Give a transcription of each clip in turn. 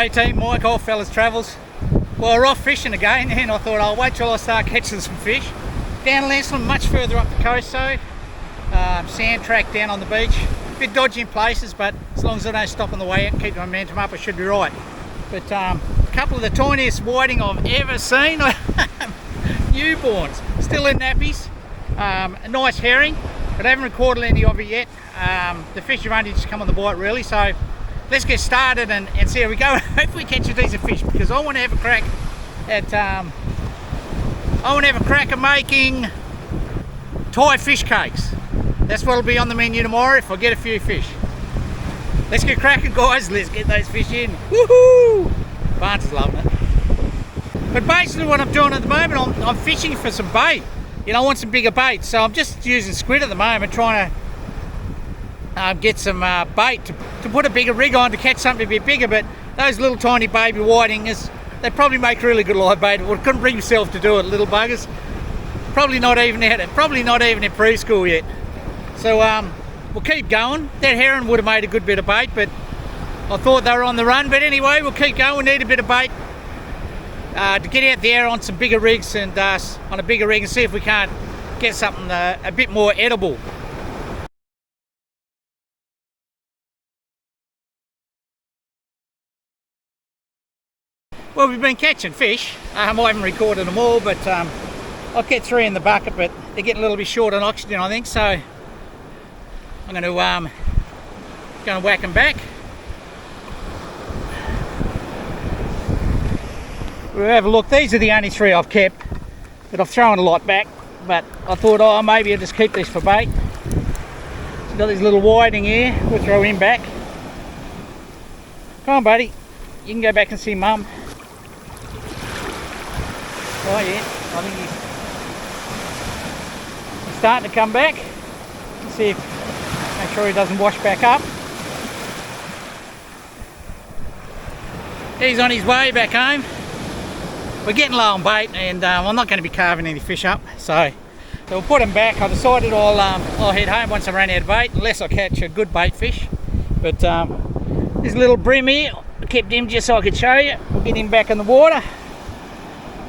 G'day team, Mike, old fellas travels. Well, we're off fishing again, and I thought I'll wait till I start catching some fish. Down Lancelin, much further up the coast though. Sand track down on the beach. A bit dodgy in places, but as long as I don't stop on the way out and keep the momentum up, I should be right. But a couple of the tiniest whiting I've ever seen. Newborns, still in nappies. A nice herring, but I haven't recorded any of it yet. The fish have only just come on the bite really, so let's get started and see how we go. Hopefully catch a decent fish, because I want to have a crack at at making Thai fish cakes. That's what'll be on the menu tomorrow if I get a few fish. Let's get cracking, guys. Let's get those fish in. Woohoo! Barnes is loving it. But basically what I'm doing at the moment, I'm fishing for some bait. You know, I want some bigger bait, so I'm just using squid at the moment, trying to get some bait to put a bigger rig on to catch something a bit bigger. But those little tiny baby whitingers, they probably make really good live bait. Well, I couldn't bring myself to do it, little buggers. Probably not even in preschool yet. So we'll keep going. That heron would have made a good bit of bait, but I thought they were on the run. But anyway, we'll keep going. We need a bit of bait to get out there on some bigger rigs and on a bigger rig and see if we can't get something a bit more edible. Well, we've been catching fish. I haven't recorded them all, but I've kept 3 in the bucket, but they're getting a little bit short on oxygen, I think, so I'm going to whack them back. We'll have a look. These are the only 3 I've kept, but I've thrown a lot back, but I thought, oh, maybe I'll just keep these for bait. So we've got this little whiting here, we'll throw him back. Come on, buddy, you can go back and see Mum. Oh yeah, I think he's starting to come back. Let's see if, make sure he doesn't wash back up. He's on his way back home. We're getting low on bait, and I'm not going to be carving any fish up, so we'll put him back. I decided I'll head home once I run out of bait, unless I catch a good bait fish. But this little brim here, I kept him just so I could show you. We'll get him back in the water.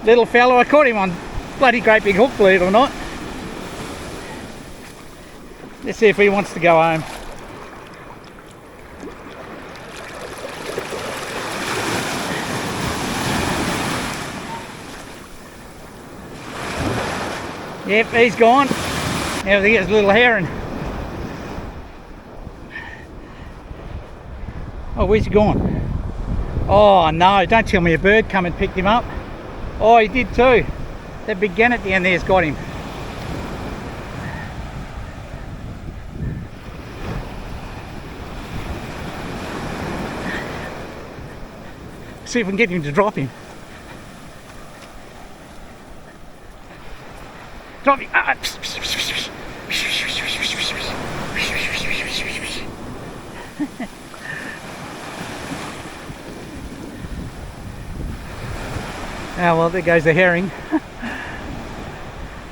Little fellow, I caught him on bloody great big hook, believe it or not. Let's see if he wants to go home. Yep, he's gone. Now there's a little heron. Oh, where's he gone? Oh no, don't tell me a bird come and picked him up. Oh, he did too. That big gannet down there's got him. See if we can get him to drop him. Drop him. Oh well, there goes the herring.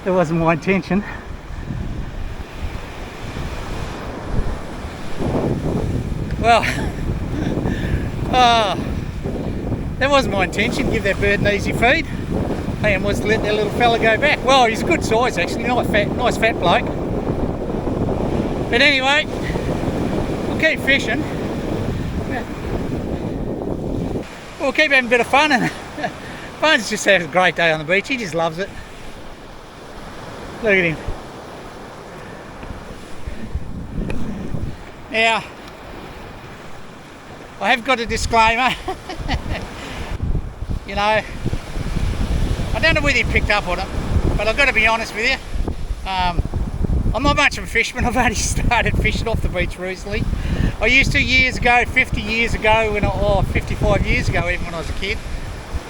That wasn't my intention. Well, that wasn't my intention, give that bird an easy feed. And was to let that little fella go back. Well, he's a good size actually, nice fat bloke. But anyway, we'll keep fishing. We'll keep having a bit of fun, and Barnes just has a great day on the beach. He just loves it. Look at him. Now, I have got a disclaimer. You know, I don't know whether you picked up on it, but I've got to be honest with you. I'm not much of a fisherman. I've only started fishing off the beach recently. I used to years ago, 50 years ago, 55 years ago even when I was a kid.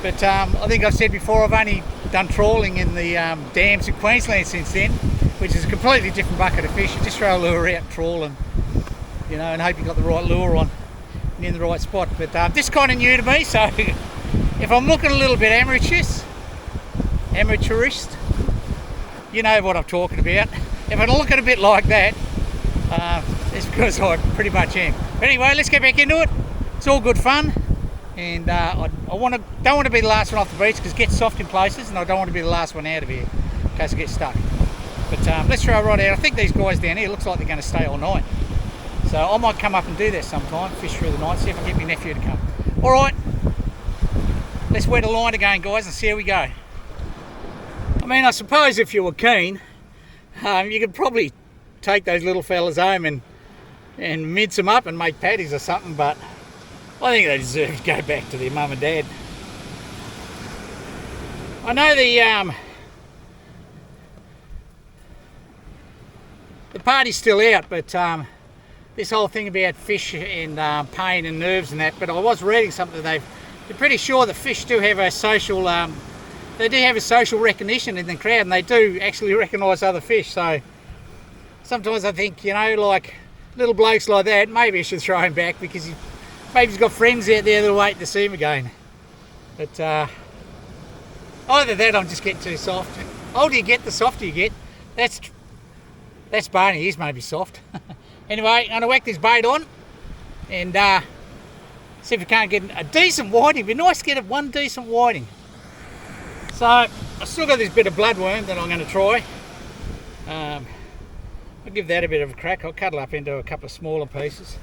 But I think I've said before, I've only done trawling in the dams in Queensland since then, which is a completely different bucket of fish. You just throw a lure out, trawl, and you know, and hope you got the right lure on and in the right spot. But this is kind of new to me, so if I'm looking a little bit amateurish, you know what I'm talking about. If I'm looking a bit like that, it's because I pretty much am. But anyway, let's get back into it. It's all good fun. and I don't want to be the last one off the beach because it gets soft in places, and I don't want to be the last one out of here in case I get stuck. But let's throw right out. I think these guys down here looks like they're going to stay all night, so I might come up and do that sometime, fish through the night, see if I can get my nephew to come. All right, let's wet a line again, guys, and see how we go. I mean, I suppose if you were keen, you could probably take those little fellas home and mince them up and make patties or something, but I think they deserve to go back to their mum and dad. I know the party's still out, but this whole thing about fish and pain and nerves and that, but I was reading something they're pretty sure that fish do have a social they do have a social recognition in the crowd, and they do actually recognise other fish. So sometimes I think, you know, like little blokes like that, maybe I should throw him back because maybe he's got friends out there that are waiting to see him again. But either that or I'm just getting too soft. The older you get, the softer you get. That's Barney, he's maybe soft. Anyway, I'm going to whack this bait on and see if we can't get a decent whiting. It'd be nice to get one decent whiting. So I've still got this bit of bloodworm that I'm going to try. I'll give that a bit of a crack. I'll cut it up into a couple of smaller pieces.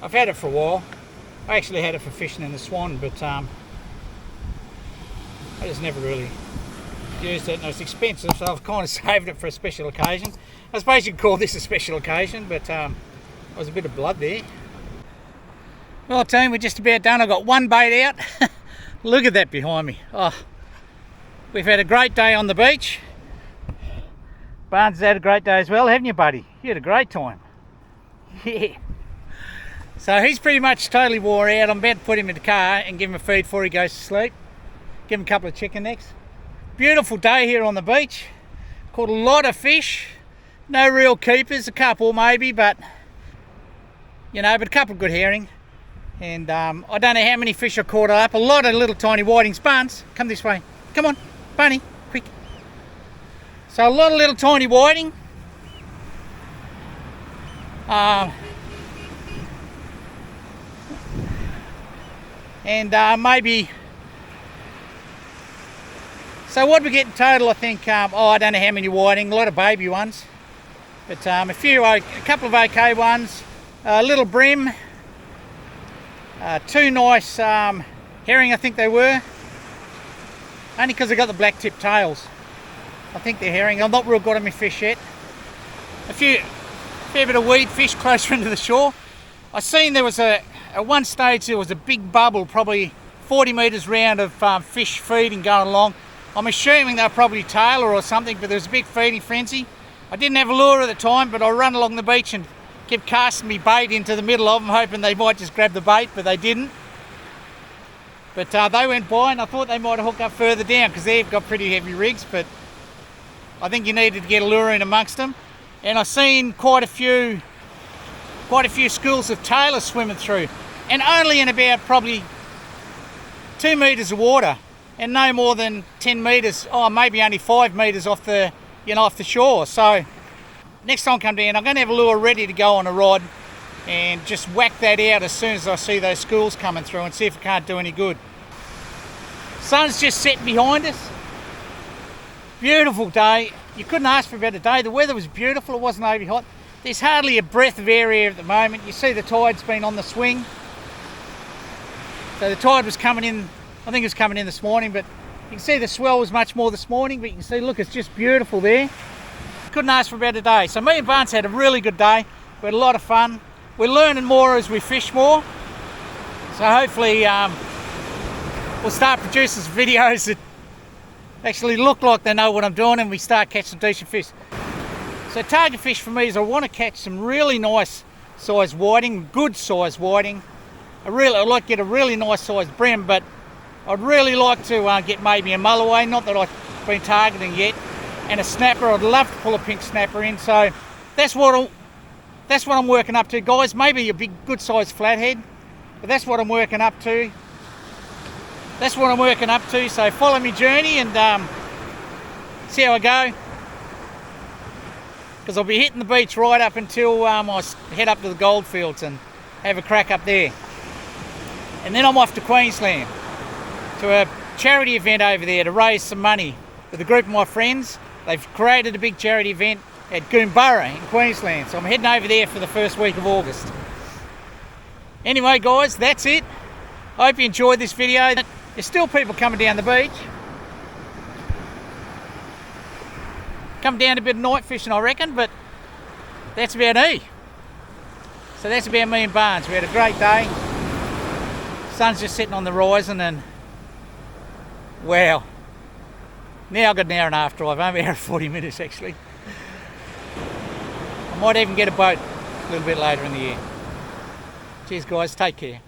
I've had it for a while. I actually had it for fishing in the Swan, but I just never really used it, and it was expensive, so I've kind of saved it for a special occasion. I suppose you could call this a special occasion, but there was a bit of blood there. Well, team, we're just about done. I've got one bait out. Look at that behind me. Oh, we've had a great day on the beach. Barnes has had a great day as well, haven't you, buddy? You had a great time. Yeah. So he's pretty much totally wore out. I'm about to put him in the car and give him a feed before he goes to sleep. Give him a couple of chicken necks. Beautiful day here on the beach. Caught a lot of fish. No real keepers, a couple maybe, but you know, but a couple of good herring. And I don't know how many fish I caught up. A lot of little tiny whitings. Barnes, come this way. Come on, Bunny, quick. So a lot of little tiny whiting. And maybe. So what we get in total, I think. I don't know how many whiting. A lot of baby ones, but a couple of okay ones. A little brim. Two nice herring, I think they were. Only because they got the black tip tails. I think they're herring. I'm not real good on my fish yet. A fair bit of weed fish closer into the shore. I seen there was at one stage there was a big bubble, probably 40 metres round of fish feeding going along. I'm assuming they're probably tailor or something, but there was a big feeding frenzy. I didn't have a lure at the time, but I run along the beach and kept casting me bait into the middle of them, hoping they might just grab the bait, but they didn't. But they went by, and I thought they might have hooked up further down because they've got pretty heavy rigs, but I think you needed to get a lure in amongst them. And I've seen quite a few schools of tailor swimming through, and only in about probably 2 metres of water, and no more than 10 metres, maybe only 5 metres off the shore. So next time I come down, I'm going to have a lure ready to go on a rod and just whack that out as soon as I see those schools coming through and see if it can't do any good. Sun's just setting behind us. Beautiful day. You couldn't ask for a better day. The weather was beautiful. It wasn't overly hot. There's hardly a breath of air here at the moment. You see the tide's been on the swing. So the tide was coming in, I think it was coming in this morning, but you can see the swell was much more this morning, but you can see, look, it's just beautiful there. Couldn't ask for a better day. So me and Barnes had a really good day. We had a lot of fun. We're learning more as we fish more. So hopefully we'll start producing some videos that actually look like they know what I'm doing, and we start catching decent fish. So target fish for me is I want to catch some really nice size whiting, good size whiting. I'd like to get a really nice size brim, but I'd really like to get maybe a mulloway, not that I've been targeting yet, and a snapper. I'd love to pull a pink snapper in. So that's what I'm working up to, guys. Maybe a big good size flathead, but that's what I'm working up to. So follow me journey and see how I go, because I'll be hitting the beach right up until I head up to the goldfields and have a crack up there. And then I'm off to Queensland to a charity event over there to raise some money with a group of my friends. They've created a big charity event at Goombara in Queensland, so I'm heading over there for the first week of August. Anyway guys, that's it. I hope you enjoyed this video. There's still people coming down the beach. Come down a bit of night fishing I reckon, but that's about me. So that's about me and Barnes. We had a great day. Sun's just sitting on the horizon and wow. Now I've got an hour and a half drive, only an hour and 40 minutes actually. I might even get a boat a little bit later in the year. Cheers guys, take care.